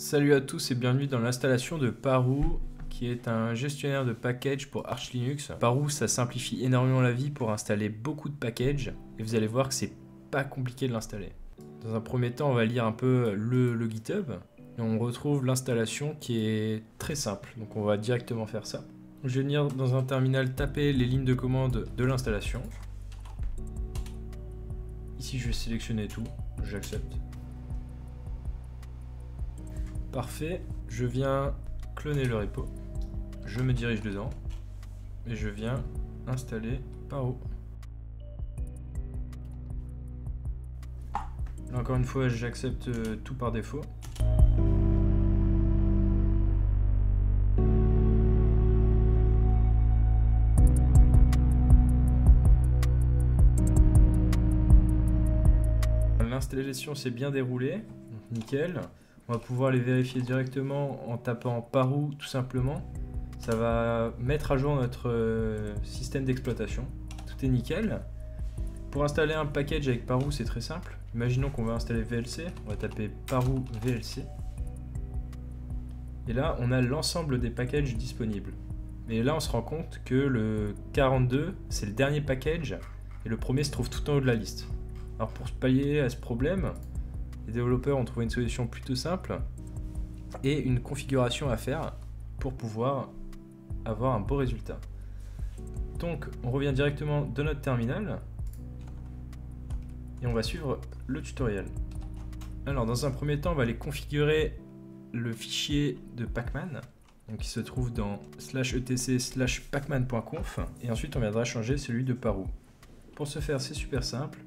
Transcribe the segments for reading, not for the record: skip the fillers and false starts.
Salut à tous et bienvenue dans l'installation de Paroo, qui est un gestionnaire de packages pour Arch Linux. Paroo, ça simplifie énormément la vie pour installer beaucoup de packages et vous allez voir que c'est pas compliqué de l'installer. Dans un premier temps, on va lire un peu le GitHub et on retrouve l'installation qui est très simple. Donc on va directement faire ça. Je vais venir dans un terminal taper les lignes de commande de l'installation. Ici, je vais sélectionner tout, j'accepte. Parfait, je viens cloner le repo, je me dirige dedans et je viens installer Paroo. Là, encore une fois, j'accepte tout par défaut. L'installation s'est bien déroulée, donc nickel. On va pouvoir les vérifier directement en tapant Paroo tout simplement. Ça va mettre à jour notre système d'exploitation. Tout est nickel. Pour installer un package avec Paroo, c'est très simple. Imaginons qu'on va installer VLC. On va taper Paroo VLC. Et là, on a l'ensemble des packages disponibles. Et là, on se rend compte que le 42, c'est le dernier package. Et le premier se trouve tout en haut de la liste. Alors pour pallier à ce problème, les développeurs ont trouvé une solution plutôt simple et une configuration à faire pour pouvoir avoir un beau résultat. Donc on revient directement de notre terminal et on va suivre le tutoriel. Alors dans un premier temps, on va aller configurer le fichier de pacman, donc qui se trouve dans /etc/pacman.conf, et ensuite on viendra changer celui de Paroo. Pour ce faire, c'est super simple.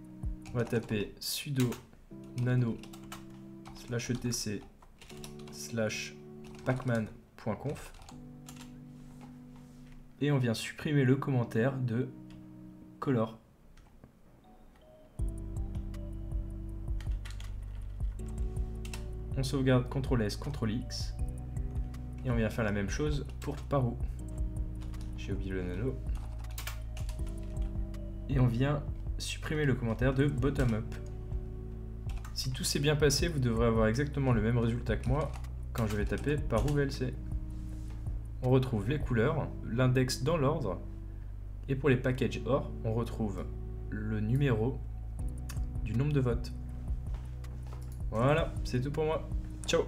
On va taper sudo nano /etc/pacman.conf et on vient supprimer le commentaire de color. On sauvegarde CTRL-S, CTRL-X et on vient faire la même chose pour Paroo. J'ai oublié le nano. Et on vient supprimer le commentaire de bottom up. Si tout s'est bien passé, vous devrez avoir exactement le même résultat que moi quand je vais taper Paroo VLC. On retrouve les couleurs, l'index dans l'ordre, et pour les packages OR, on retrouve le numéro du nombre de votes. Voilà, c'est tout pour moi. Ciao!